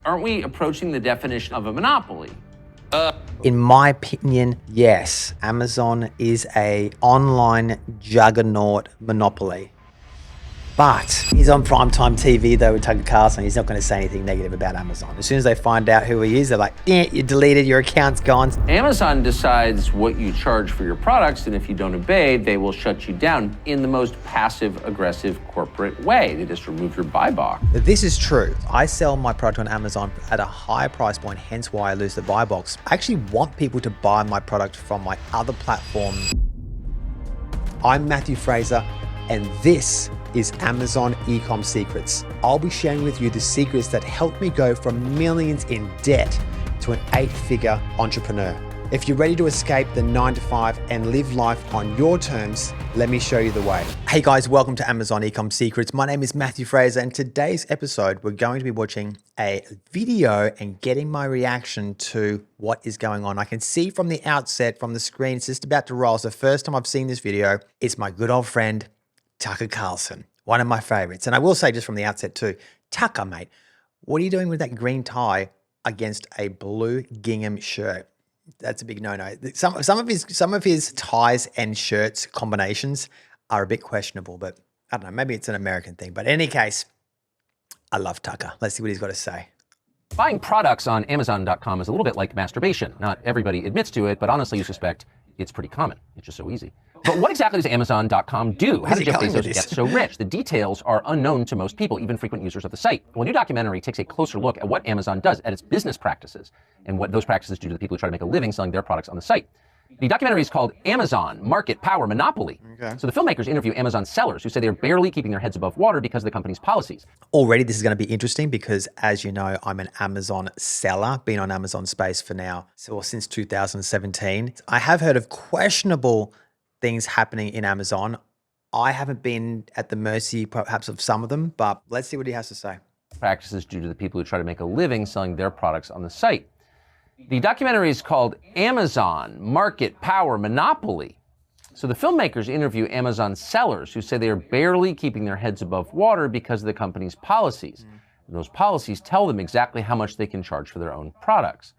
Aren't we approaching the definition of a monopoly? In my opinion, yes. Amazon is an online juggernaut monopoly. But he's on primetime TV though with Tucker Carlson. He's not going to say anything negative about Amazon. As soon as they find out who he is, they're like, you're deleted, your account's gone. Amazon decides what you charge for your products, and if you don't obey, they will shut you down in the most passive-aggressive corporate way. They just remove your buy box. This is true. I sell my product on Amazon at a higher price point, hence why I lose the buy box. I actually want people to buy my product from my other platform. I'm Matthew Fraser, and this is Amazon Ecom Secrets. I'll be sharing with you the secrets that helped me go from millions in debt to an 8-figure entrepreneur. If you're ready to escape the 9-to-5 and live life on your terms, let me show you the way. Hey guys, welcome to Amazon Ecom Secrets. My name is Matthew Fraser, and today's episode, we're going to be watching a video and getting my reaction to what is going on. I can see from the outset, from the screen, it's just about to roll. It's the first time I've seen this video. It's my good old friend, Tucker Carlson, one of my favorites. And I will say just from the outset too, Tucker, mate, what are you doing with that green tie against a blue gingham shirt? That's a big no-no. Some of his ties and shirts combinations are a bit questionable, but I don't know, maybe it's an American thing. But in any case, I love Tucker. Let's see what he's got to say. Buying products on Amazon.com is a little bit like masturbation. Not everybody admits to it, but honestly, you suspect it's pretty common. It's just so easy. But what exactly does Amazon.com do? How did Jeff Bezos get so rich? The details are unknown to most people, even frequent users of the site. Well, a new documentary takes a closer look at what Amazon does at its business practices and what those practices do to the people who try to make a living selling their products on the site. The documentary is called Amazon, Market, Power, Monopoly. Okay. So the filmmakers interview Amazon sellers who say they're barely keeping their heads above water because of the company's policies. Already this is going to be interesting because, as you know, I'm an Amazon seller, been on Amazon space for now, since 2017. I have heard of questionable things happening in Amazon. I haven't been at the mercy perhaps of some of them, but let's see what he has to say. Practices due to the people who try to make a living selling their products on the site. The documentary is called Amazon, Market, Power, Monopoly. So the filmmakers interview Amazon sellers who say they are barely keeping their heads above water because of the company's policies. And those policies tell them exactly how much they can charge for their own products.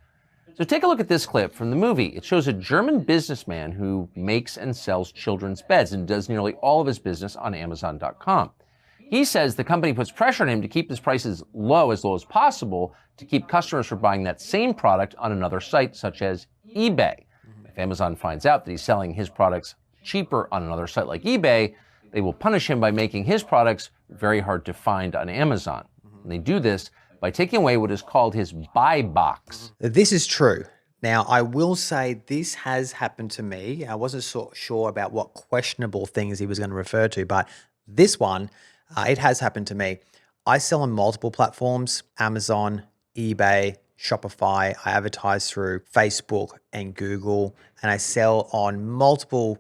So take a look at this clip from the movie. It shows a German businessman who makes and sells children's beds and does nearly all of his business on Amazon.com. He says the company puts pressure on him to keep his prices low as possible to keep customers from buying that same product on another site such as eBay. If Amazon finds out that he's selling his products cheaper on another site like eBay, they will punish him by making his products very hard to find on Amazon. And they do this by taking away what is called his buy box. This is true. Now, I will say this has happened to me. I wasn't so sure about what questionable things he was going to refer to, but this one, it has happened to me. I sell on multiple platforms, Amazon, eBay, Shopify. I advertise through Facebook and Google, and I sell on multiple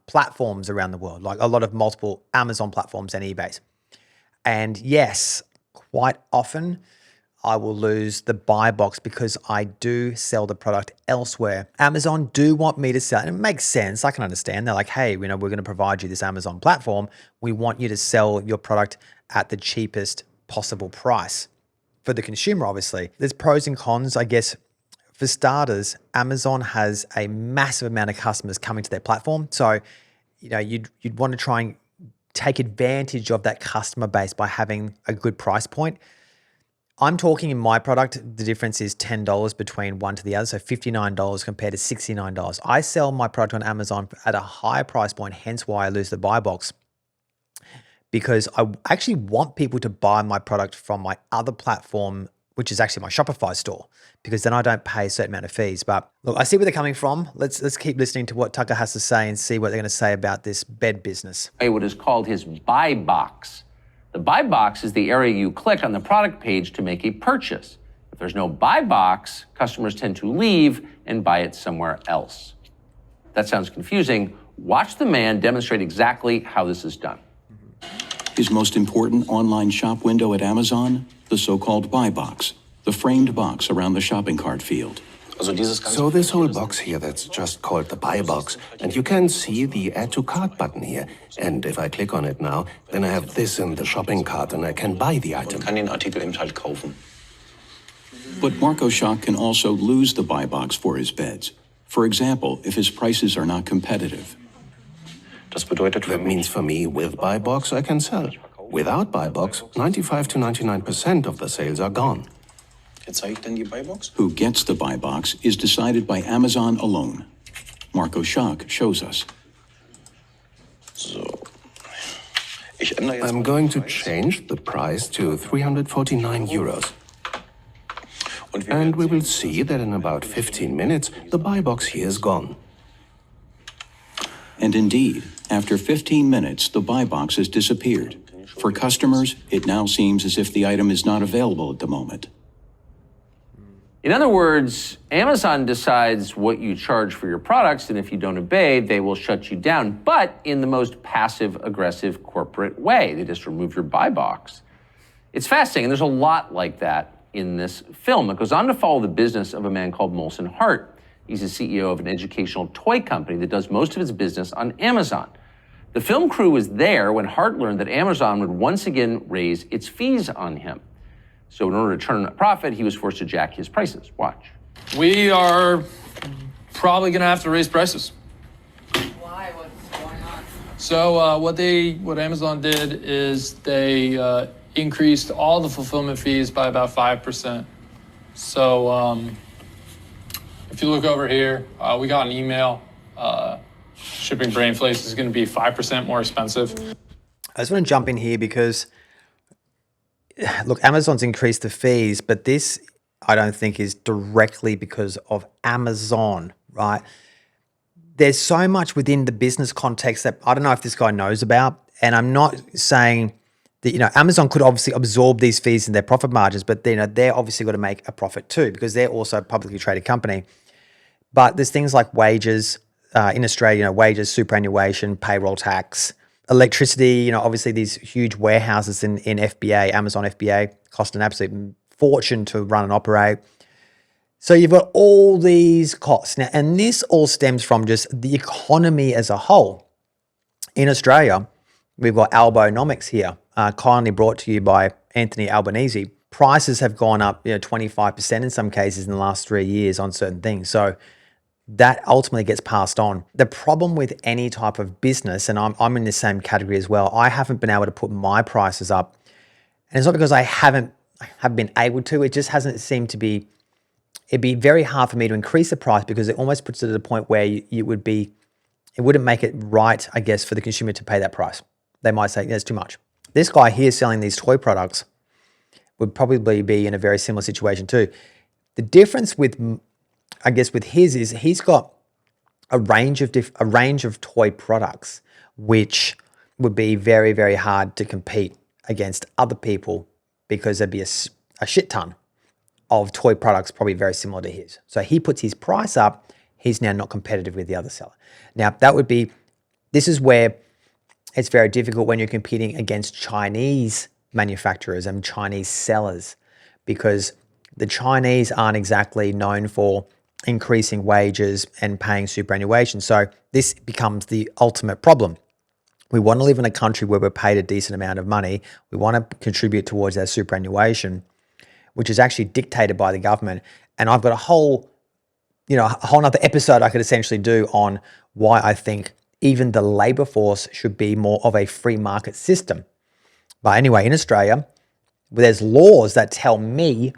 platforms around the world, like a lot of multiple Amazon platforms and eBays. And yes, quite often I will lose the buy box because I do sell the product elsewhere. Amazon do want me to sell, and it makes sense. I can understand. They're like, hey, we're going to provide you this Amazon platform. We want you to sell your product at the cheapest possible price for the consumer, obviously. There's pros and cons, I guess. For starters, Amazon has a massive amount of customers coming to their platform. So, you'd want to try and take advantage of that customer base by having a good price point. I'm talking in my product, the difference is $10 between one to the other, so $59 compared to $69. I sell my product on Amazon at a higher price point, hence why I lose the buy box, because I actually want people to buy my product from my other platform, which is actually my Shopify store, because then I don't pay a certain amount of fees. But look, I see where they're coming from. Let's keep listening to what Tucker has to say and see what they're going to say about this bed business. What is called his buy box. The buy box is the area you click on the product page to make a purchase. If there's no buy box, customers tend to leave and buy it somewhere else. That sounds confusing. Watch the man demonstrate exactly how this is done. His most important online shop window at Amazon, the so-called buy box, the framed box around the shopping cart field. So this whole box here, that's just called the buy box, and you can see the add to cart button here. And if I click on it now, then I have this in the shopping cart and I can buy the item. But Marco Schock can also lose the buy box for his beds. For example, if his prices are not competitive. That means for me, with buy box, I can sell. Without buy box, 95 to 99% of the sales are gone. Who gets the buy box is decided by Amazon alone. Marco Schock shows us. I'm going to change the price to 349 euros. And we will see that in about 15 minutes, the buy box here is gone. And indeed, after 15 minutes, the buy box has disappeared. For customers, it now seems as if the item is not available at the moment. In other words, Amazon decides what you charge for your products, and if you don't obey, they will shut you down, but in the most passive-aggressive corporate way. They just remove your buy box. It's fascinating, and there's a lot like that in this film. It goes on to follow the business of a man called Molson Hart. He's the CEO of an educational toy company that does most of its business on Amazon. The film crew was there when Hart learned that Amazon would once again raise its fees on him. So in order to turn a profit, he was forced to jack his prices. Watch. We are probably gonna have to raise prices. Why? What's going on? So what Amazon did is they increased all the fulfillment fees by about 5%. So if you look over here, we got an email. Shipping Brainflace is gonna be 5% more expensive. I just want to jump in here because, look, Amazon's increased the fees, but this I don't think is directly because of Amazon, right? There's so much within the business context that I don't know if this guy knows about, and I'm not saying that, you know, Amazon could obviously absorb these fees in their profit margins, but you know, they're obviously got to make a profit too because they're also a publicly traded company. But there's things like wages in Australia, you know, wages, superannuation, payroll tax, electricity, you know, obviously these huge warehouses in FBA, Amazon FBA, cost an absolute fortune to run and operate. So you've got all these costs now, and this all stems from just the economy as a whole. In Australia, we've got Albonomics here, kindly brought to you by Anthony Albanese. Prices have gone up, 25% in some cases in the last 3 years on certain things. So that ultimately gets passed on. The problem with any type of business, and I'm in the same category as well, I haven't been able to put my prices up. And it's not because I haven't been able to, it just hasn't seemed to be, it'd be very hard for me to increase the price because it almost puts it at a point where it wouldn't make it right, I guess, for the consumer to pay that price. They might say, that's too much. This guy here selling these toy products would probably be in a very similar situation too. The difference with, I guess, with his is he's got a range of toy products, which would be very, very hard to compete against other people because there'd be a shit ton of toy products probably very similar to his. So he puts his price up, he's now not competitive with the other seller. Now this is where it's very difficult when you're competing against Chinese manufacturers and Chinese sellers, because the Chinese aren't exactly known for increasing wages and paying superannuation. So this becomes the ultimate problem. We want to live in a country where we're paid a decent amount of money. We want to contribute towards our superannuation, which is actually dictated by the government. And I've got a whole nother episode I could essentially do on why I think even the labor force should be more of a free market system. But anyway, in Australia, there's laws that tell me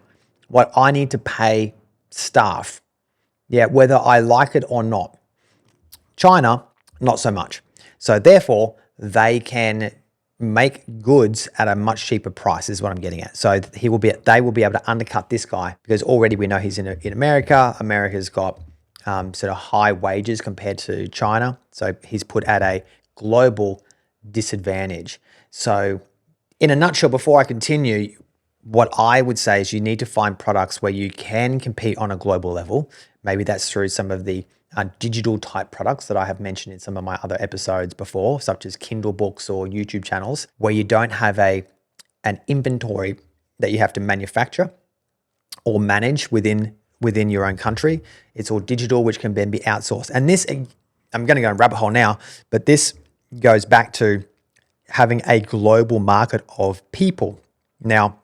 what I need to pay staff, whether I like it or not. China, not so much. So therefore, they can make goods at a much cheaper price is what I'm getting at. So they will be able to undercut this guy because already we know he's in America. America's got sort of high wages compared to China. So he's put at a global disadvantage. So in a nutshell, before I continue, what I would say is you need to find products where you can compete on a global level. Maybe that's through some of the digital type products that I have mentioned in some of my other episodes before, such as Kindle books or YouTube channels, where you don't have an inventory that you have to manufacture or manage within your own country. It's all digital, which can then be outsourced. And this, I'm going to go in a rabbit hole now, but this goes back to having a global market of people. Now,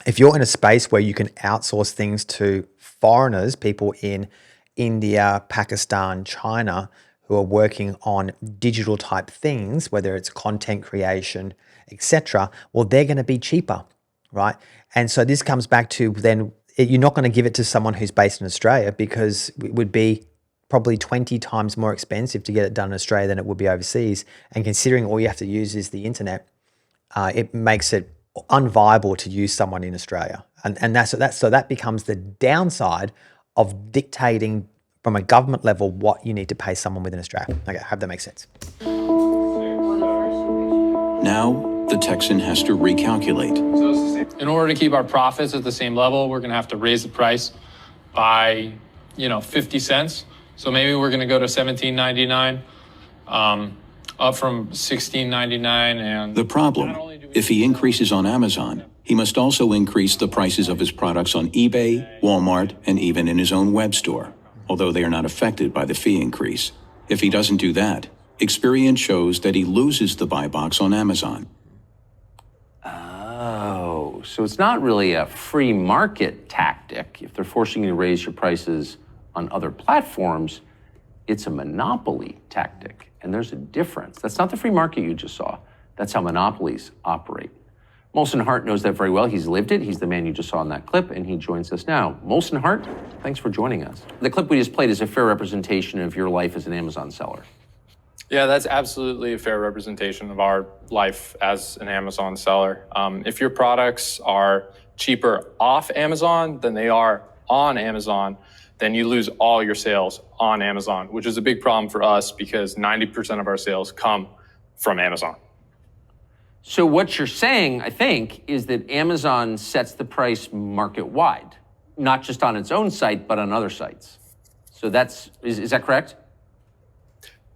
if you're in a space where you can outsource things to foreigners, people in India, Pakistan, China, who are working on digital type things, whether it's content creation, etc., well, they're going to be cheaper, right? And so this comes back to then you're not going to give it to someone who's based in Australia because it would be probably 20 times more expensive to get it done in Australia than it would be overseas. And considering all you have to use is the internet, it makes it unviable to use someone in Australia. And that becomes the downside of dictating from a government level what you need to pay someone within Australia. Okay, I hope that makes sense. Now, the Texan has to recalculate. In order to keep our profits at the same level, we're going to have to raise the price by, 50 cents. So maybe we're going to go to $17.99, up from $16.99. And The problem, if he increases on Amazon, he must also increase the prices of his products on eBay, Walmart, and even in his own web store, although they are not affected by the fee increase. If he doesn't do that, experience shows that he loses the buy box on Amazon. Oh, so it's not really a free market tactic. If they're forcing you to raise your prices on other platforms, it's a monopoly tactic. And there's a difference. That's not the free market you just saw. That's how monopolies operate. Molson Hart knows that very well. He's lived it. He's the man you just saw in that clip, and he joins us now. Molson Hart, thanks for joining us. The clip we just played is a fair representation of your life as an Amazon seller. Yeah, that's absolutely a fair representation of our life as an Amazon seller. If your products are cheaper off Amazon than they are on Amazon, then you lose all your sales on Amazon, which is a big problem for us because 90% of our sales come from Amazon. So what you're saying, I think, is that Amazon sets the price market-wide, not just on its own site, but on other sites. So is that correct?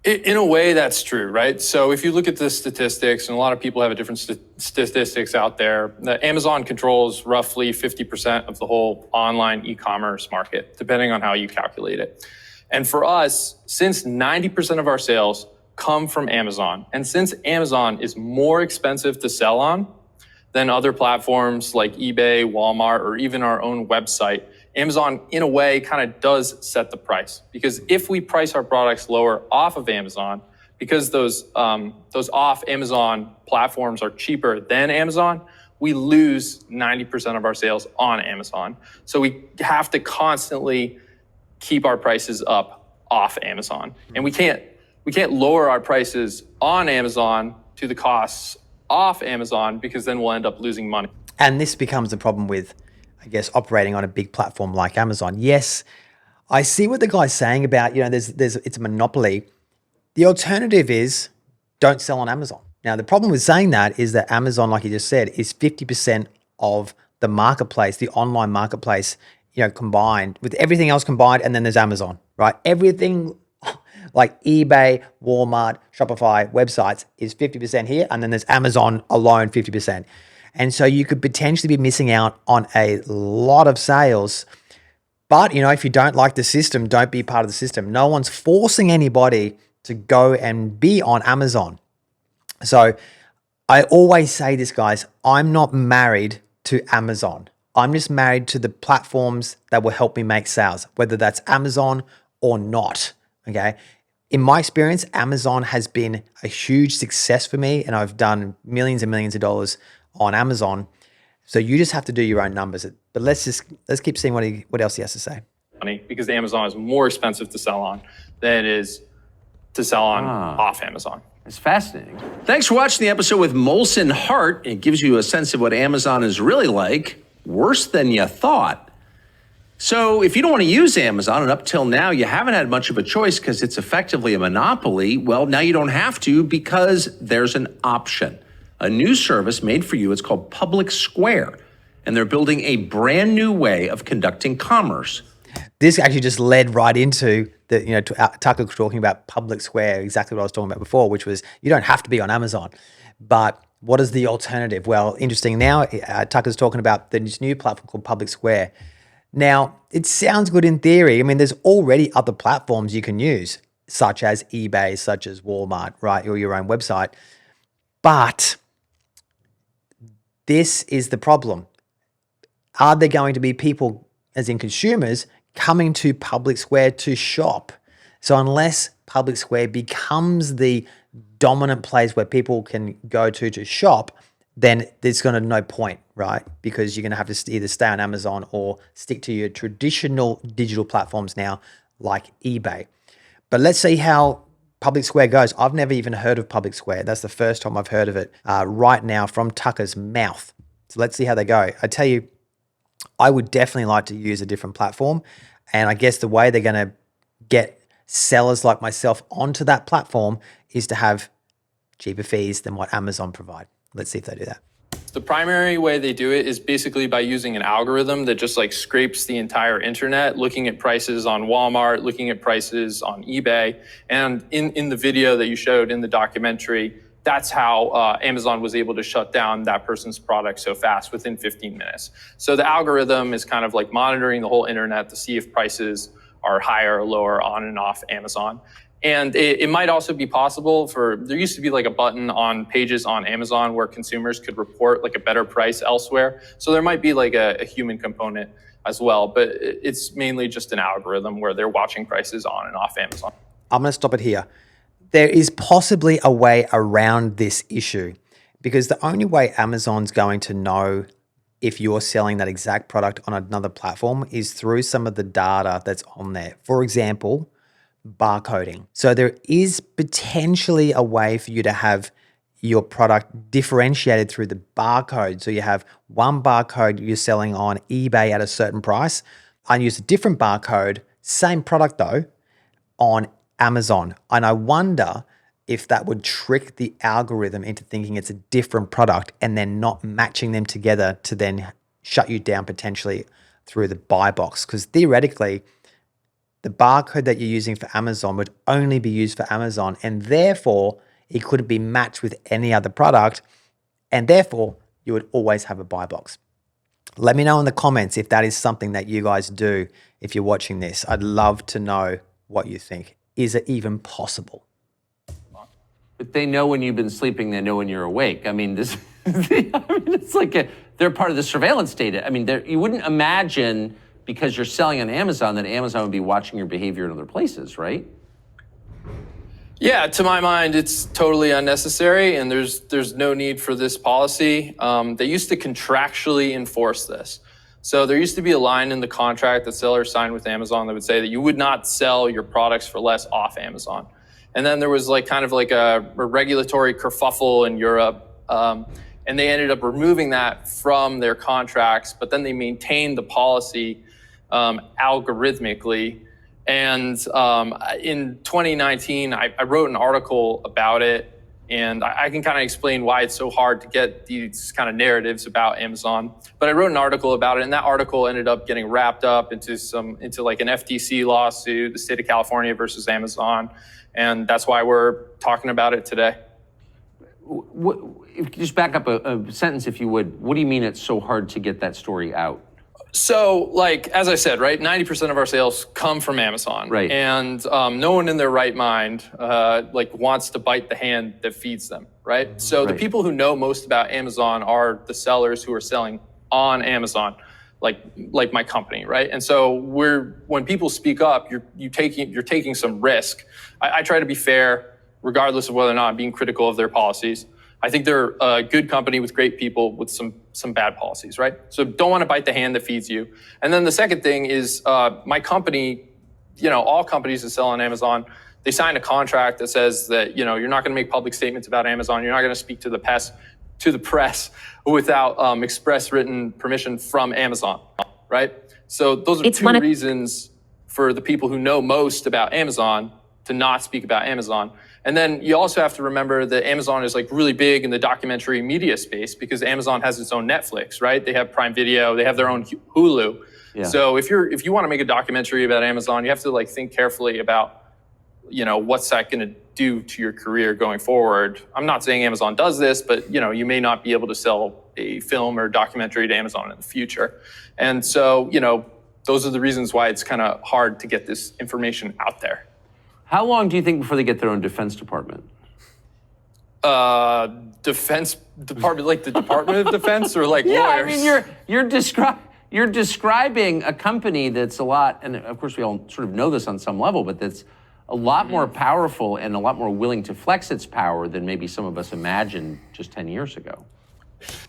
In a way, that's true, right? So if you look at the statistics, and a lot of people have a different statistics out there, Amazon controls roughly 50% of the whole online e-commerce market, depending on how you calculate it. And for us, since 90% of our sales come from Amazon, and since Amazon is more expensive to sell on than other platforms like eBay, Walmart, or even our own website, Amazon, in a way, kind of does set the price. Because if we price our products lower off of Amazon, because those off Amazon platforms are cheaper than Amazon, we lose 90% of our sales on Amazon. So we have to constantly keep our prices up off Amazon. And we can't lower our prices on Amazon to the costs off Amazon because then we'll end up losing money. And this becomes the problem with, I guess, operating on a big platform like Amazon. Yes, I see what the guy's saying about, it's a monopoly. The alternative is don't sell on Amazon. Now, the problem with saying that is that Amazon, like you just said, is 50% of the marketplace, the online marketplace, combined with everything else combined. And then there's Amazon, right? Everything like eBay, Walmart, Shopify, websites is 50% here. And then there's Amazon alone, 50%. And so you could potentially be missing out on a lot of sales. But, if you don't like the system, don't be part of the system. No one's forcing anybody to go and be on Amazon. So I always say this, guys, I'm not married to Amazon. I'm just married to the platforms that will help me make sales, whether that's Amazon or not, okay? In my experience, Amazon has been a huge success for me, and I've done millions and millions of dollars on Amazon. So you just have to do your own numbers. But let's keep seeing what else he has to say. Because Amazon is more expensive to sell on than it is to sell on off Amazon. It's fascinating. Thanks for watching the episode with Molson Hart. It gives you a sense of what Amazon is really like, worse than you thought. So if you don't want to use Amazon, and up till now you haven't had much of a choice because it's effectively a monopoly, well, now you don't have to because there's an option. A new service made for you. It's called Public Square, and they're building a brand new way of conducting commerce. This actually just led right into Tucker talking about Public Square, exactly what I was talking about before, which was you don't have to be on Amazon. But what is the alternative? Well, interesting now, Tucker's talking about this new platform called Public Square. Now, it sounds good in theory. I mean, there's already other platforms you can use, such as eBay, such as Walmart, right, or your own website. But this is the problem. Are there going to be people, as in consumers, coming to Public Square to shop? So unless Public Square becomes the dominant place where people can go to shop, then there's going to no point, right? Because you're going to have to either stay on Amazon or stick to your traditional digital platforms now, like eBay. But let's see how Public Square goes. I've never even heard of Public Square. That's the first time I've heard of it right now from Tucker's mouth. So let's see how they go. I tell you, I would definitely like to use a different platform. And I guess the way they're going to get sellers like myself onto that platform is to have cheaper fees than what Amazon provide. Let's see if they do that. The primary way they do it is basically by using an algorithm that just like scrapes the entire internet, looking at prices on Walmart, looking at prices on eBay. And in the video that you showed in the documentary, that's how Amazon was able to shut down that person's product so fast within 15 minutes. So the algorithm is kind of like monitoring the whole internet to see if prices are higher or lower on and off Amazon. And it might also be possible there used to be like a button on pages on Amazon where consumers could report like a better price elsewhere. So there might be like a human component as well, but it's mainly just an algorithm where they're watching prices on and off Amazon. I'm going to stop it here. There is possibly a way around this issue because the only way Amazon's going to know if you're selling that exact product on another platform is through some of the data that's on there. For example, barcoding. So there is potentially a way for you to have your product differentiated through the barcode. So you have one barcode you're selling on eBay at a certain price. I use a different barcode, same product though, on Amazon. And I wonder if that would trick the algorithm into thinking it's a different product and then not matching them together to then shut you down potentially through the buy box. Because theoretically, the barcode that you're using for Amazon would only be used for Amazon, and therefore it couldn't be matched with any other product, and therefore you would always have a buy box. Let me know in the comments if that is something that you guys do if you're watching this. I'd love to know what you think. Is it even possible? But they know when you've been sleeping, they know when you're awake. I mean, it's like they're part of the surveillance data. I mean, you wouldn't imagine because you're selling on Amazon that Amazon would be watching your behavior in other places, right? Yeah, to my mind, it's totally unnecessary, and there's no need for this policy. They used to contractually enforce this. So there used to be a line in the contract that sellers signed with Amazon that would say that you would not sell your products for less off Amazon. And then there was like kind of like a regulatory kerfuffle in Europe, and they ended up removing that from their contracts, but then they maintained the policy algorithmically. And in 2019, I wrote an article about it, and I can kind of explain why it's so hard to get these kind of narratives about Amazon. But I wrote an article about it, and that article ended up getting wrapped up into like an FTC lawsuit, the state of California versus Amazon, and that's why we're talking about it today. Just back up a sentence, if you would. What do you mean it's so hard to get that story out? So, like, as I said, right, 90% of our sales come from Amazon. Right. And no one in their right mind, wants to bite the hand that feeds them, right? So the people who know most about Amazon are the sellers who are selling on Amazon, like my company, right? And so when people speak up, you're taking some risk. I try to be fair, regardless of whether or not I'm being critical of their policies. I think they're a good company with great people with some bad policies, right? So don't want to bite the hand that feeds you. And then the second thing is my company, all companies that sell on Amazon, they sign a contract that says that, you're not going to make public statements about Amazon. You're not going to speak to the press without express written permission from Amazon, right? So those are two reasons for the people who know most about Amazon to not speak about Amazon. And then you also have to remember that Amazon is like really big in the documentary media space because Amazon has its own Netflix, right? They have Prime Video, they have their own Hulu. Yeah. So if you want to make a documentary about Amazon, you have to think carefully about, what's that going to do to your career going forward. I'm not saying Amazon does this, but you may not be able to sell a film or documentary to Amazon in the future. And so, those are the reasons why it's kind of hard to get this information out there. How long do you think before they get their own defense department? Defense department, like the Department of Defense, or like yeah, lawyers? I mean, you're describing a company that's a lot, and of course we all sort of know this on some level, but that's a lot more powerful and a lot more willing to flex its power than maybe some of us imagined just 10 years ago.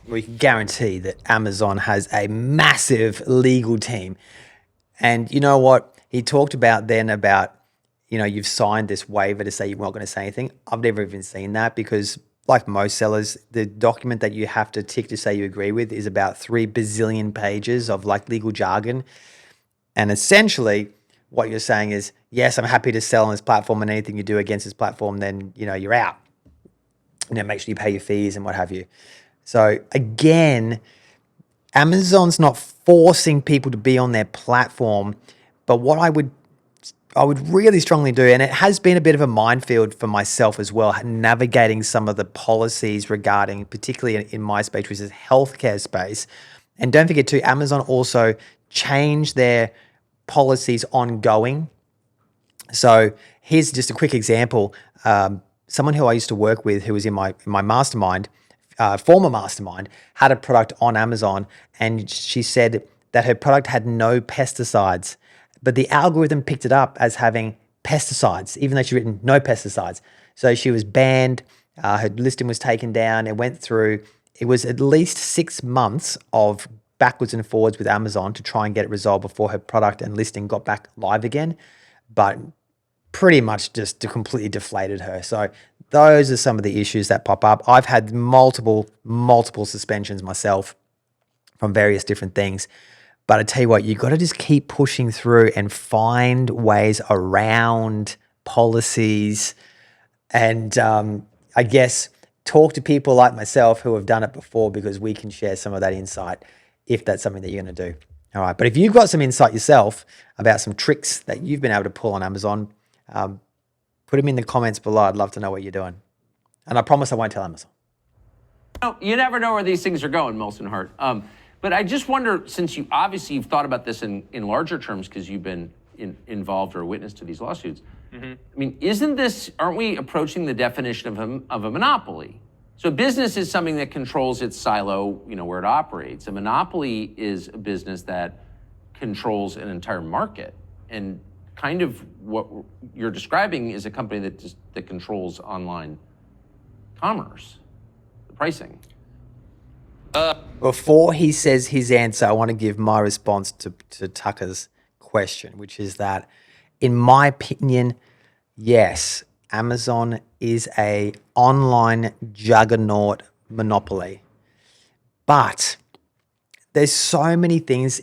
We can guarantee that Amazon has a massive legal team. And you know what? He talked about then about, you've signed this waiver to say you're not going to say anything. I've never even seen that because, like most sellers, the document that you have to tick to say you agree with is about 3 bazillion pages of like legal jargon. And essentially, what you're saying is, yes, I'm happy to sell on this platform, and anything you do against this platform, then you're out. Make sure you pay your fees and what have you. So again, Amazon's not forcing people to be on their platform, but what I would really strongly do, and it has been a bit of a minefield for myself as well, navigating some of the policies regarding, particularly in my space, which is healthcare space. And don't forget too, Amazon also changed their policies ongoing. So here's just a quick example. Someone who I used to work with, who was in my mastermind, former mastermind, had a product on Amazon, and she said that her product had no pesticides, but the algorithm picked it up as having pesticides, even though she'd written no pesticides. So she was banned, her listing was taken down, it went through. It was at least 6 months of backwards and forwards with Amazon to try and get it resolved before her product and listing got back live again, but pretty much just completely deflated her. So those are some of the issues that pop up. I've had multiple suspensions myself from various different things. But I tell you what, you got to just keep pushing through and find ways around policies. And I guess talk to people like myself who have done it before, because we can share some of that insight if that's something that you're going to do. All right. But if you've got some insight yourself about some tricks that you've been able to pull on Amazon, put them in the comments below. I'd love to know what you're doing. And I promise I won't tell Amazon. You never know where these things are going, Molson Hart. But I just wonder, since you've thought about this in larger terms because you've been involved or witness to these lawsuits. I mean, aren't we approaching the definition of a monopoly? So business is something that controls its silo, where it operates. A monopoly is a business that controls an entire market. And kind of what you're describing is a company that controls online commerce, the pricing. Before he says his answer, I want to give my response to Tucker's question, which is that, in my opinion, yes, Amazon is a online juggernaut monopoly. But there's so many things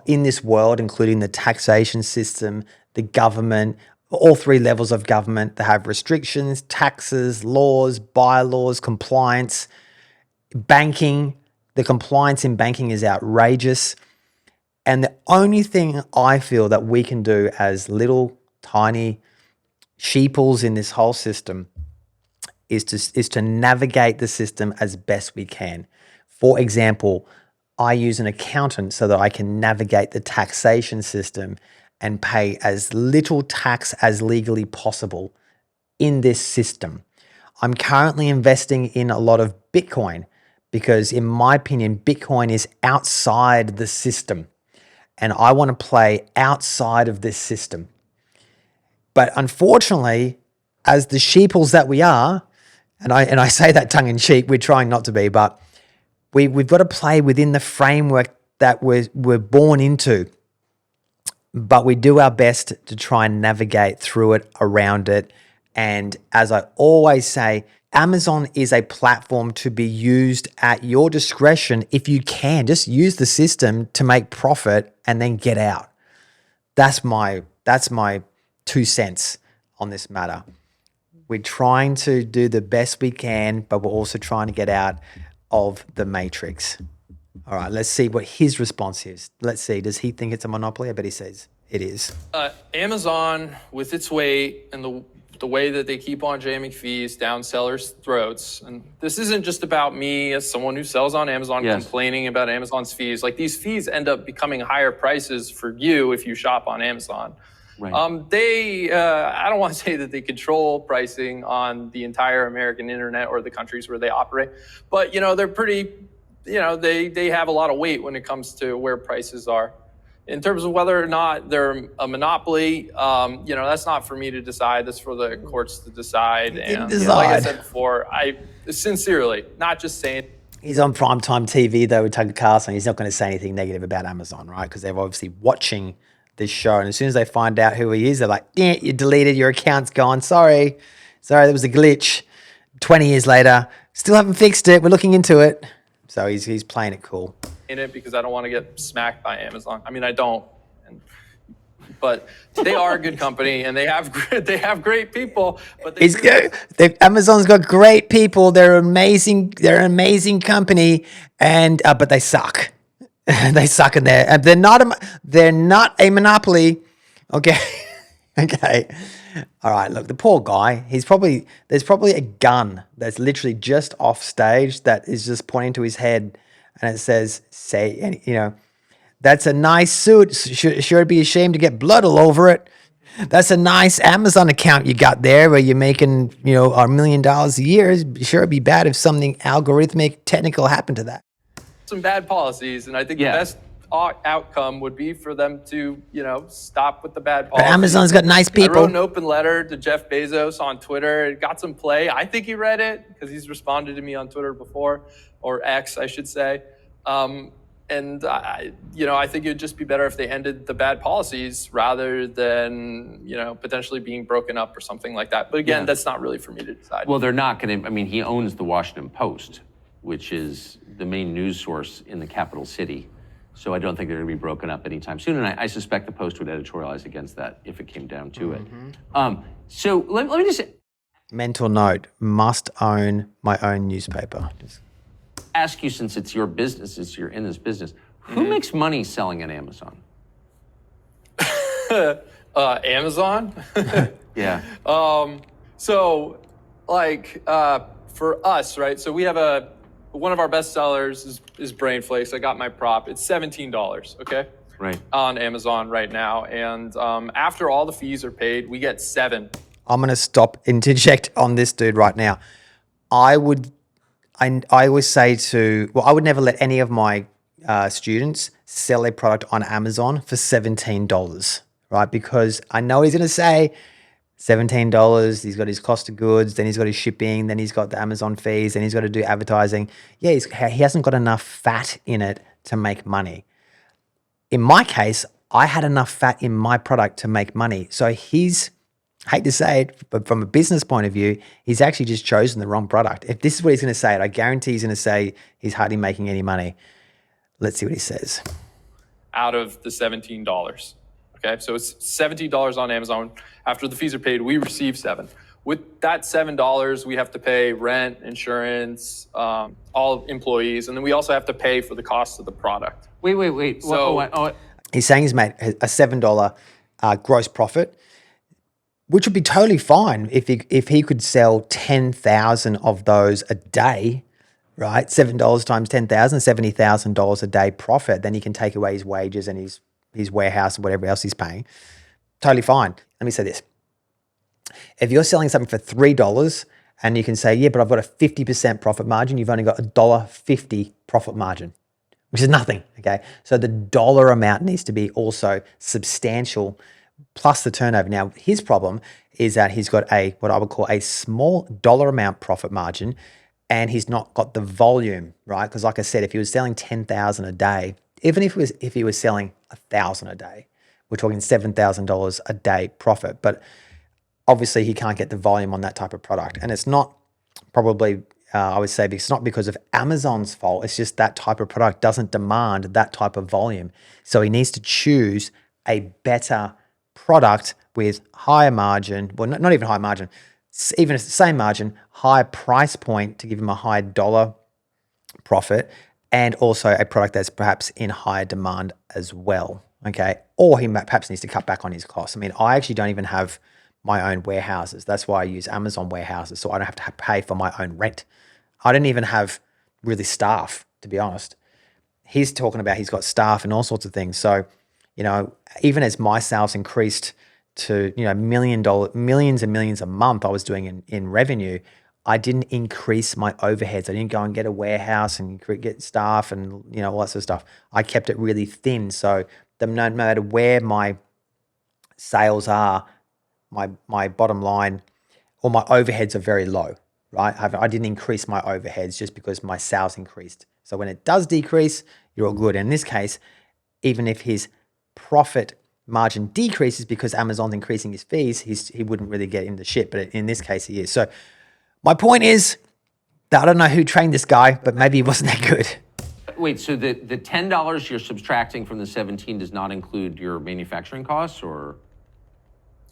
in this world, including the taxation system, the government, all 3 levels of government that have restrictions, taxes, laws, bylaws, compliance, banking. The compliance in banking is outrageous. And the only thing I feel that we can do as little tiny sheeples in this whole system is to navigate the system as best we can. For example, I use an accountant so that I can navigate the taxation system and pay as little tax as legally possible in this system. I'm currently investing in a lot of Bitcoin because, in my opinion, Bitcoin is outside the system and I want to play outside of this system. But unfortunately, as the sheeples that we are, and I say that tongue in cheek, we're trying not to be, but we've got to play within the framework that we're born into. But we do our best to try and navigate through it, around it. And as I always say, Amazon is a platform to be used at your discretion. If you can, just use the system to make profit and then get out. That's my 2 cents on this matter. We're trying to do the best we can, but we're also trying to get out of the matrix. All right, let's see what his response is. Let's see, does he think it's a monopoly? I bet he says it is. Amazon, with its weight and the way that they keep on jamming fees down sellers' throats, and this isn't just about me as someone who sells on Amazon complaining about Amazon's fees. Like, these fees end up becoming higher prices for you if you shop on Amazon. Right. I don't want to say that they control pricing on the entire American internet or the countries where they operate, but they're pretty they have a lot of weight when it comes to where prices are. In terms of whether or not they're a monopoly, that's not for me to decide. That's for the courts to decide. And like I said before, I sincerely, not just saying. He's on primetime TV though with Tucker Carlson. He's not going to say anything negative about Amazon, right? Because they're obviously watching this show. And as soon as they find out who he is, they're like, yeah, you deleted, your account's gone. Sorry, there was a glitch. 20 years later, still haven't fixed it. We're looking into it. So he's playing it cool. In it because I don't want to get smacked by Amazon. I mean, I don't. But they are a good company and they have great people. But It's good. Amazon's got great people. They're amazing. They're an amazing company, and but they suck. They suck in there. And they're not a monopoly. Okay. Okay. All right. Look, the poor guy. There's probably a gun that's literally just off stage that is just pointing to his head, and it says, that's a nice suit. Sure be ashamed to get blood all over it. That's a nice Amazon account you got there where you're making, $1 million a year. Sure it'd be bad if something algorithmic, technical happened to that. Some bad policies, and I think the best outcome would be for them to, stop with the bad policies. But Amazon's got nice people. I wrote an open letter to Jeff Bezos on Twitter. It got some play. I think he read it because he's responded to me on Twitter before, or X, I should say. And I think it'd just be better if they ended the bad policies rather than, potentially being broken up or something like that. But again, that's not really for me to decide. Well, they're not going to, he owns the Washington Post, which is the main news source in the capital city. So I don't think they're going to be broken up anytime soon. And I suspect the Post would editorialize against that if it came down to it. So let me just say. Mental note, must own my own newspaper. Ask you, since it's your business, since you're in this business, who makes money selling on Amazon? Amazon? Yeah. For us, right? So we have one of our best sellers is Brain Flakes. I got my prop. It's $17, okay? Right. On Amazon right now. And after all the fees are paid, we get $7. I'm going to interject on this dude right now. I always say I would never let any of my students sell a product on Amazon for $17, right? Because I know he's going to say $17, he's got his cost of goods, then he's got his shipping, then he's got the Amazon fees, then he's got to do advertising. Yeah, he hasn't got enough fat in it to make money. In my case, I had enough fat in my product to make money. So hate to say it, but from a business point of view, he's actually just chosen the wrong product. If this is what he's going to say, I guarantee he's going to say he's hardly making any money. Let's see what he says. Out of the $17. Okay, so it's $17 on Amazon. After the fees are paid, we receive $7. With that $7, we have to pay rent, insurance, all employees, and then we also have to pay for the cost of the product. Wait. So he's saying he's made a $7 gross profit, which would be totally fine if he could sell 10,000 of those a day, right? $7 times 10,000, $70,000 a day profit. Then he can take away his wages and his warehouse and whatever else he's paying. Totally fine. Let me say this. If you're selling something for $3 and you can say, yeah, but I've got a 50% profit margin, you've only got a $1.50 profit margin, which is nothing, okay? So the dollar amount needs to be also substantial plus the turnover. Now, his problem is that he's got what I would call a small dollar amount profit margin, and he's not got the volume, right? Because like I said, if he was selling 10,000 a day, even if he was selling 1,000 a day, we're talking $7,000 a day profit. But obviously he can't get the volume on that type of product. And it's not probably, I would say, it's not because of Amazon's fault. It's just that type of product doesn't demand that type of volume. So he needs to choose a better product with higher margin, well, not even high margin, even if it's the same margin, higher price point to give him a higher dollar profit, and also a product that's perhaps in higher demand as well, okay? Or he perhaps needs to cut back on his costs. I mean, I actually don't even have my own warehouses. That's why I use Amazon warehouses, so I don't have to pay for my own rent. I don't even have really staff, to be honest. He's talking about he's got staff and all sorts of things. So, even as my sales increased to, millions and millions a month I was doing in revenue, I didn't increase my overheads. I didn't go and get a warehouse and get staff and all that sort of stuff. I kept it really thin. So no matter where my sales are, my bottom line or my overheads are very low, right? I didn't increase my overheads just because my sales increased. So when it does decrease, you're all good. And in this case, even if his profit margin decreases because Amazon's increasing his fees, he wouldn't really get in the shit. But in this case, he is. So my point is that I don't know who trained this guy, but maybe he wasn't that good. Wait, so the $10 you're subtracting from the 17 does not include your manufacturing costs, or?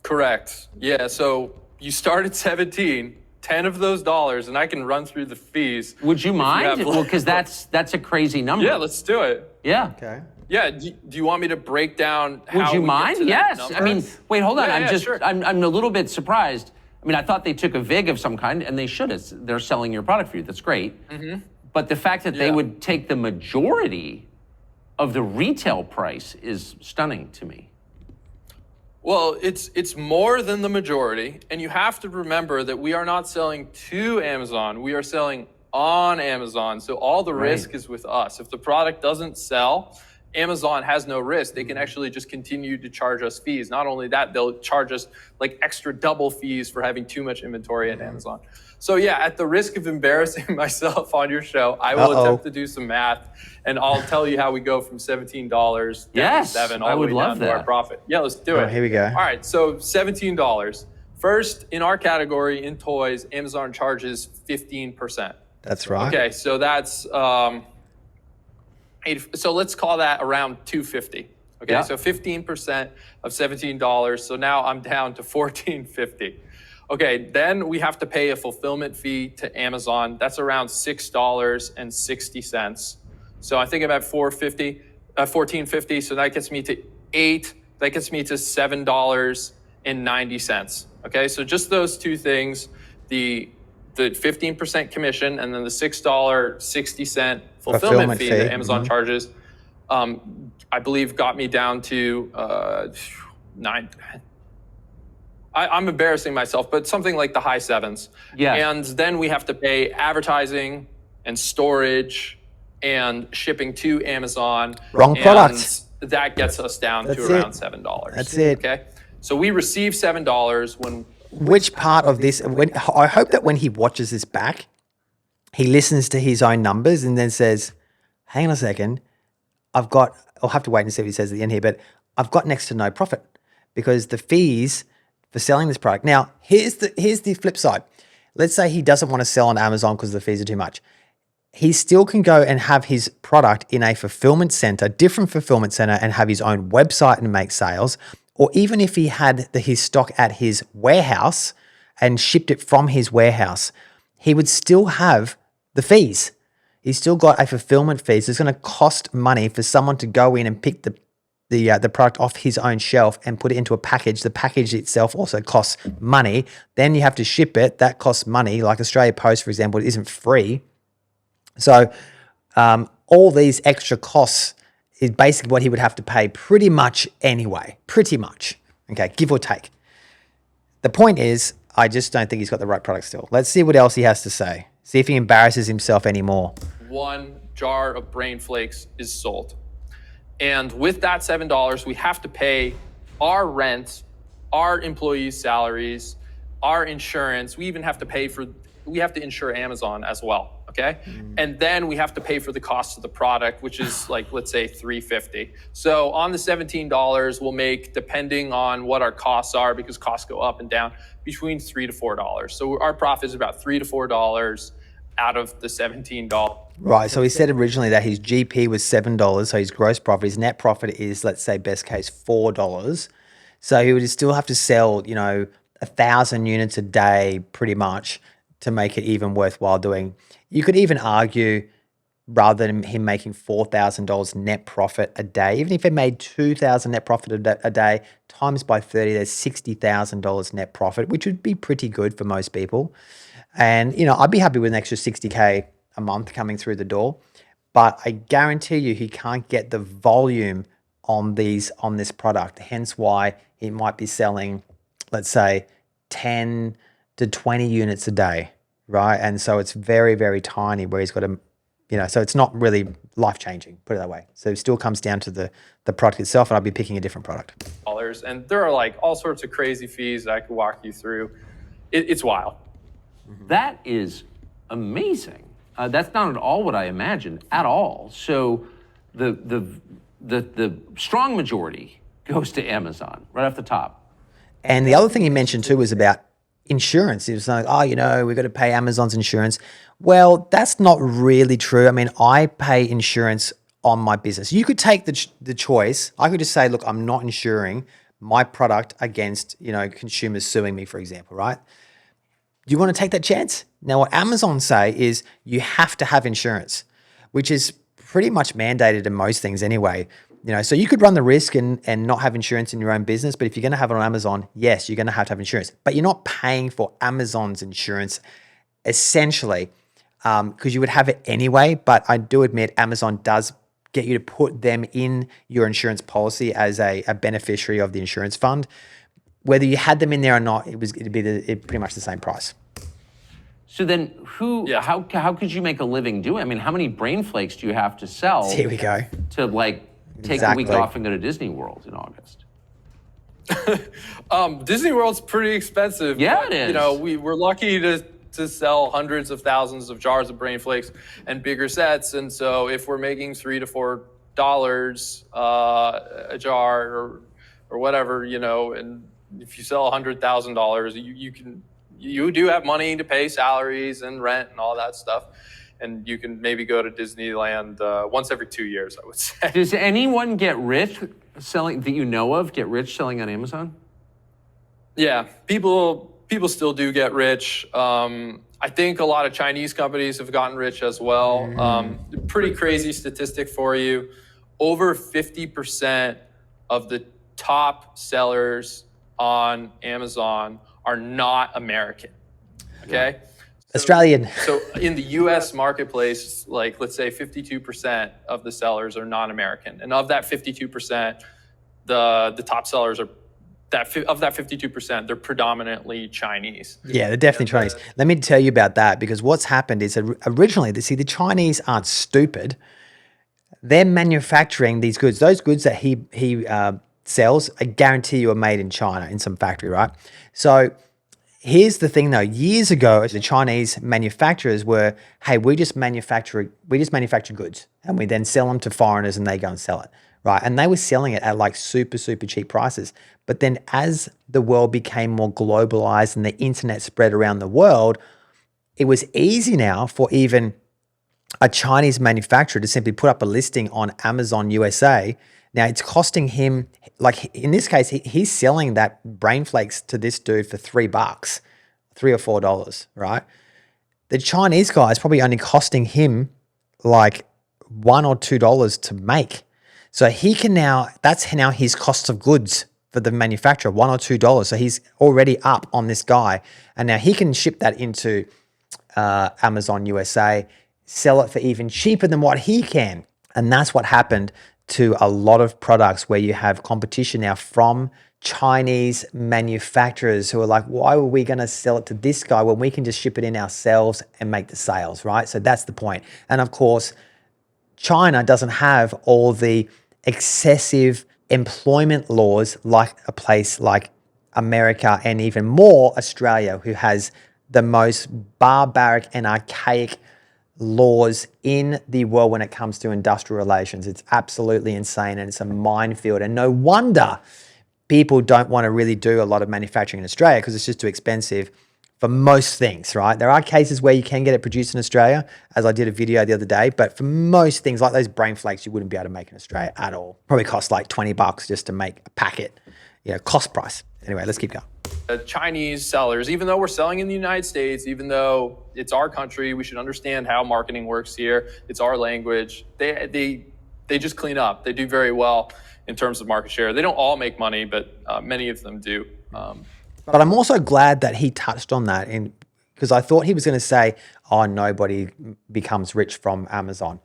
Correct. Yeah, so you start at 17, 10 of those dollars, and I can run through the fees. Would you mind? Well, because that's a crazy number. Yeah, let's do it. Yeah. Okay. Yeah, do you want me to break down how Would you we mind? get to that Yes. number? I mean, wait, hold on. Yeah, sure. I'm a little bit surprised. I mean, I thought they took a VIG of some kind, and they should have. They're selling your product for you. That's great. Mm-hmm. But the fact that they would take the majority of the retail price is stunning to me. Well, it's more than the majority, and you have to remember that we are not selling to Amazon. We are selling on Amazon, so all the risk is with us. If the product doesn't sell, Amazon has no risk. They can actually just continue to charge us fees. Not only that, they'll charge us like extra double fees for having too much inventory at Amazon. So yeah, at the risk of embarrassing myself on your show, I will attempt to do some math, and I'll tell you how we go from $17 down to $7 all the way down to our profit. Yeah, let's do it. Here we go. All right, so $17. First, in our category, in toys, Amazon charges 15%. That's right. Okay, so that's so let's call that around $250. Okay, so 15% of $17. So now I'm down to $14.50. Okay, then we have to pay a fulfillment fee to Amazon. That's around $6.60. So I think I'm at $14.50. So that gets me to That gets me to $7.90. Okay, so just those two things: the 15% commission and then the $6.60 fulfillment fee that Amazon charges. I believe got me down to $9. I'm embarrassing myself, but something like the high sevens. Yeah. And then we have to pay advertising and storage and shipping to Amazon. Wrong product. And that gets us down to around $7. That's it. Okay. So we receive $7 when. Which part of this? I hope that when he watches this back, he listens to his own numbers and then says, "Hang on a second, I'll have to wait and see what he says at the end here, but I've got next to no profit because the fees for selling this product." Now, here's the flip side. Let's say he doesn't want to sell on Amazon because the fees are too much. He still can go and have his product in a fulfillment center, different fulfillment center, and have his own website and make sales. Or even if he had his stock at his warehouse and shipped it from his warehouse, he would still have the fees. He's still got a fulfillment fee. So it's going to cost money for someone to go in and pick the product off his own shelf and put it into a package. The package itself also costs money. Then you have to ship it. That costs money. Like Australia Post, for example, it isn't free. So all these extra costs is basically what he would have to pay pretty much anyway. Pretty much. Okay, give or take. The point is, I just don't think he's got the right product still. Let's see what else he has to say. See if he embarrasses himself anymore. One jar of brain flakes is sold. And with that $7, we have to pay our rent, our employees' salaries, our insurance. We even have to we have to insure Amazon as well. Okay. And then we have to pay for the cost of the product, which is like, let's say $3.50. So on the $17, we'll make, depending on what our costs are, because costs go up and down, between $3 to $4. So our profit is about $3 to $4 out of the $17. Right. So he said originally that his GP was $7. So his gross profit, his net profit is, let's say, best case $4. So he would still have to sell, 1,000 units a day pretty much to make it even worthwhile doing. You could even argue, rather than him making $4,000 net profit a day, even if he made $2,000 net profit a day, times by 30, there's $60,000 net profit, which would be pretty good for most people. And, I'd be happy with an extra $60K a month coming through the door. But I guarantee you he can't get the volume on this product. Hence why he might be selling, let's say, 10 to 20 units a day. right? And so it's very, very tiny where he's got to, so it's not really life-changing, put it that way. So it still comes down to the product itself, and I'll be picking a different product. And there are like all sorts of crazy fees that I could walk you through. It's wild. That is amazing. That's not at all what I imagined at all. So the strong majority goes to Amazon right off the top. And the other thing he mentioned too was about insurance. He was like, we've got to pay Amazon's insurance. Well, that's not really true. I mean, I pay insurance on my business. You could take the choice. I could just say, look, I'm not insuring my product against, consumers suing me, for example, right? Do you want to take that chance? Now, what Amazon say is you have to have insurance, which is pretty much mandated in most things anyway. So you could run the risk and not have insurance in your own business, but if you're going to have it on Amazon, yes, you're going to have insurance. But you're not paying for Amazon's insurance, essentially, because you would have it anyway. But I do admit Amazon does get you to put them in your insurance policy as a beneficiary of the insurance fund. Whether you had them in there or not, it'd be pretty much the same price. So then how could you make a living doing it? I mean, how many brain flakes do you have to sell? Here we go. To take a week off and go to Disney World in August? Disney World's pretty expensive. Yeah, it is. We're lucky to sell hundreds of thousands of jars of brain flakes and bigger sets. And so if we're making $3 to $4 a jar or whatever, and if you sell $100,000, you do have money to pay salaries and rent and all that stuff. And you can maybe go to Disneyland once every 2 years, I would say. Does anyone get rich selling that you know of? Get rich selling on Amazon? Yeah, people still do get rich. I think a lot of Chinese companies have gotten rich as well. Pretty crazy statistic for you. Over 50% of the top sellers on Amazon are not American. Okay? Yeah. Australian. So in the US marketplace, like let's say 52% of the sellers are non-American. And of that 52%, the top sellers are of that 52%, they're predominantly Chinese. Yeah, they're definitely Chinese. Let me tell you about that, because what's happened is originally, the Chinese aren't stupid. They're manufacturing these goods. Those goods that he sells, I guarantee you, are made in China in some factory, right? So here's the thing though, years ago, the Chinese manufacturers were, hey, we just manufacture goods and we then sell them to foreigners and they go and sell it, right? And they were selling it at like super, super cheap prices. But then as the world became more globalized and the internet spread around the world, it was easy now for even a Chinese manufacturer to simply put up a listing on Amazon USA. Now it's costing him, like in this case, he's selling that brain flakes to this dude for $3, $3 or $4, right? The Chinese guy is probably only costing him like $1 or $2 to make. So he can that's now his cost of goods for the manufacturer, $1 or $2. So he's already up on this guy. And now he can ship that into Amazon USA, sell it for even cheaper than what he can. And that's what happened to a lot of products where you have competition now from Chinese manufacturers who are like, why were we going to sell it to this guy when we can just ship it in ourselves and make the sales, right? So that's the point. And of course, China doesn't have all the excessive employment laws like a place like America, and even more Australia, who has the most barbaric and archaic laws in the world when it comes to industrial relations. It's absolutely insane, and it's a minefield. And no wonder people don't want to really do a lot of manufacturing in Australia, because it's just too expensive for most things, right? There are cases where you can get it produced in Australia, as I did a video the other day, but for most things like those brain flakes, you wouldn't be able to make in Australia at all. Probably cost like $20 just to make a packet, cost price. Anyway, let's keep going. Chinese sellers, even though we're selling in the United States, even though it's our country, we should understand how marketing works here. It's our language. They just clean up. They do very well in terms of market share. They don't all make money, but many of them do. But I'm also glad that he touched on that, because I thought he was going to say, oh, nobody becomes rich from Amazon,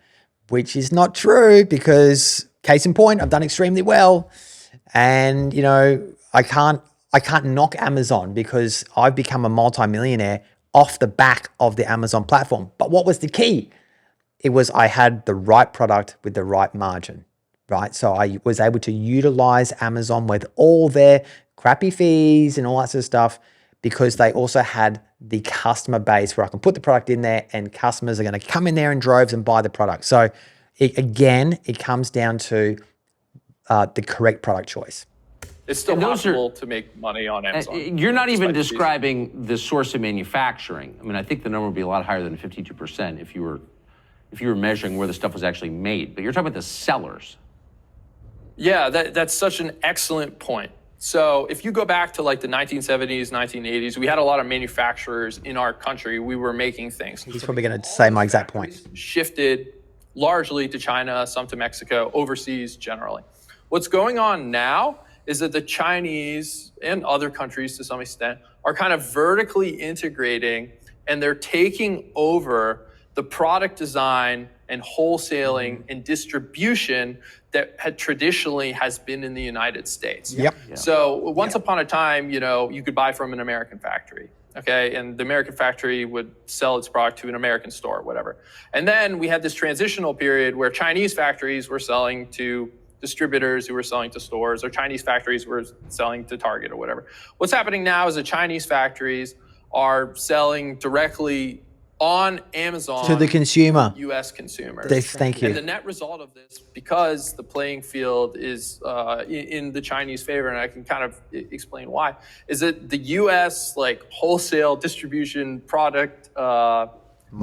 which is not true, because case in point, I've done extremely well. And, I can't knock Amazon, because I've become a multimillionaire off the back of the Amazon platform. But what was the key? It was I had the right product with the right margin, right? So I was able to utilize Amazon with all their crappy fees and all that sort of stuff, because they also had the customer base where I can put the product in there and customers are going to come in there in droves and buy the product. So it comes down to the correct product choice. It's still possible to make money on Amazon. You're not even describing the source of manufacturing. I mean, I think the number would be a lot higher than 52% if you were measuring where the stuff was actually made. But you're talking about the sellers. Yeah, that's such an excellent point. So if you go back to like the 1970s, 1980s, we had a lot of manufacturers in our country. We were making things. He's probably going to say my exact point. Shifted largely to China, some to Mexico, overseas generally. What's going on now is that the Chinese and other countries to some extent are kind of vertically integrating, and they're taking over the product design and wholesaling and distribution that had traditionally has been in the United States. Yep. So once upon a time, you could buy from an American factory, okay? And the American factory would sell its product to an American store, whatever. And then we had this transitional period where Chinese factories were selling to distributors who were selling to stores, or Chinese factories were selling to Target or whatever. What's happening now is that Chinese factories are selling directly on Amazon to the consumer, U.S. consumers. Thank you. And the net result of this, because the playing field is in the Chinese favor, and I can kind of explain why, is that the U.S. like wholesale distribution product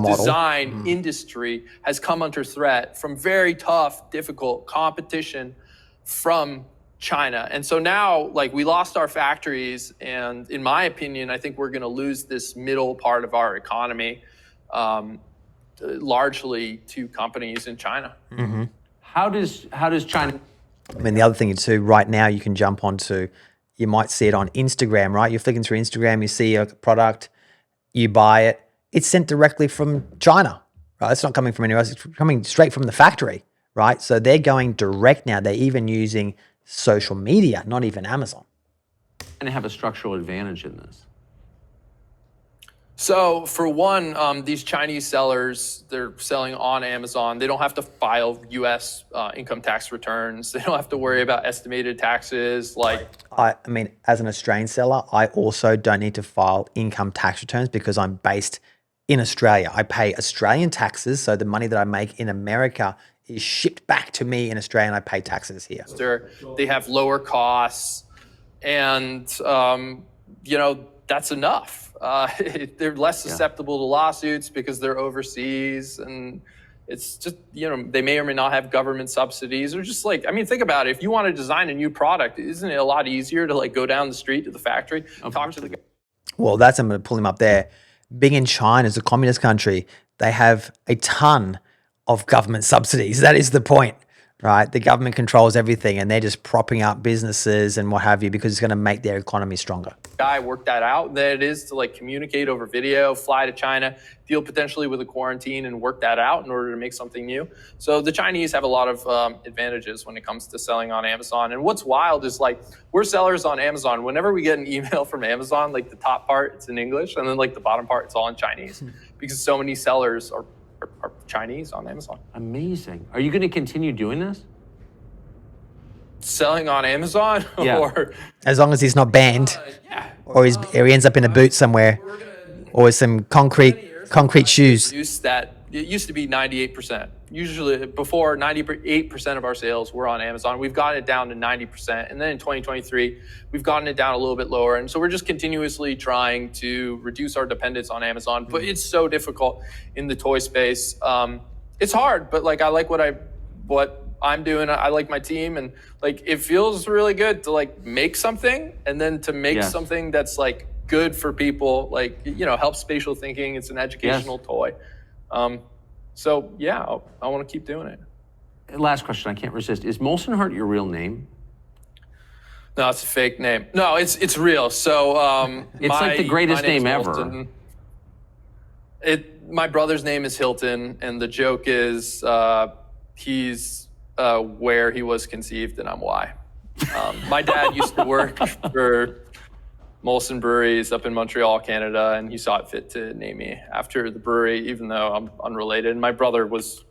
design industry has come under threat from very tough, difficult competition from China. And so now, like, we lost our factories, and in my opinion, I think we're going to lose this middle part of our economy, largely to companies in China. Mm-hmm. How does China? I mean, the other thing too, right now you can jump onto, you might see it on Instagram, right? You're flicking through Instagram, you see a product, you buy it. It's sent directly from China, right? It's not coming from anywhere else. It's coming straight from the factory, right? So they're going direct now. They're even using social media, not even Amazon. And have a structural advantage in this. So for one, these Chinese sellers, they're selling on Amazon. They don't have to file U.S. Income tax returns. They don't have to worry about estimated taxes. I mean, as an Australian seller, I also don't need to file income tax returns because I'm based in Australia. I pay Australian taxes, so the money that I make in America is shipped back to me in Australia, and I pay taxes here. They have lower costs, and that's enough. They're less susceptible to lawsuits because they're overseas, and it's just, they may or may not have government subsidies, or just think about it. If you want to design a new product, isn't it a lot easier to go down the street to the factory, talk to the guy? Well, I'm going to pull him up there. Being in China, as a communist country, they have a ton of government subsidies. That is the point, right? The government controls everything, and they're just propping up businesses and what have you because it's going to make their economy stronger. Guy worked that out. Then it is to communicate over video, fly to China, deal potentially with a quarantine, and work that out in order to make something new. So the Chinese have a lot of advantages when it comes to selling on Amazon. And what's wild is we're sellers on Amazon. Whenever we get an email from Amazon, the top part, it's in English, and then the bottom part, it's all in Chinese because so many sellers are Chinese on Amazon. Amazing. Are you going to continue doing this? Selling on Amazon? Yeah. Or as long as he's not banned, yeah. or he ends up in a boot somewhere, or some concrete shoes. That it used to be 98%. Usually before, 98% of our sales were on Amazon. We've gotten it down to 90%. And then in 2023, we've gotten it down a little bit lower. And so we're just continuously trying to reduce our dependence on Amazon. But it's so difficult in the toy space. It's hard, but I like what I'm doing. I like my team, and it feels really good to make something, and then to make something that's good for people, help spatial thinking. It's an educational toy. So yeah, I want to keep doing it. Last question, I can't resist. Is Molson your real name? No, it's a fake name. No, it's real. So it's the greatest name ever. Hilton. My brother's name is Hilton, and the joke is he's where he was conceived, and I'm why. My dad used to work for Molson Breweries up in Montreal, Canada, and he saw it fit to name me after the brewery, even though I'm unrelated. And my brother was,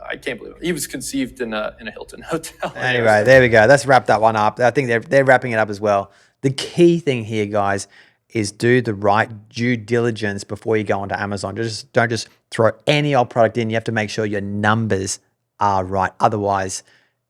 I can't believe it. He was conceived in a Hilton hotel. Anyway, there we go. Let's wrap that one up. I think they're wrapping it up as well. The key thing here, guys, is do the right due diligence before you go onto Amazon. Don't just throw any old product in. You have to make sure your numbers are right. Otherwise,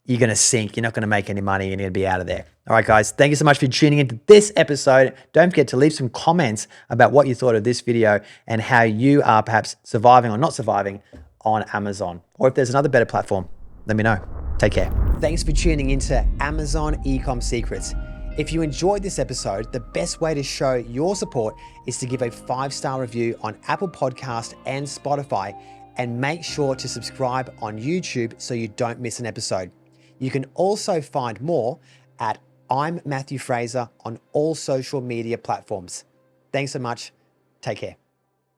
you're going to sink. You're not going to make any money. You're going to be out of there. All right, guys. Thank you so much for tuning into this episode. Don't forget to leave some comments about what you thought of this video and how you are perhaps surviving or not surviving on Amazon. Or if there's another better platform, let me know. Take care. Thanks for tuning into Amazon Ecom Secrets. If you enjoyed this episode, the best way to show your support is to give a 5-star review on Apple Podcast and Spotify, and make sure to subscribe on YouTube so you don't miss an episode. You can also find more at I'm Matthew Fraser on all social media platforms. Thanks so much. Take care.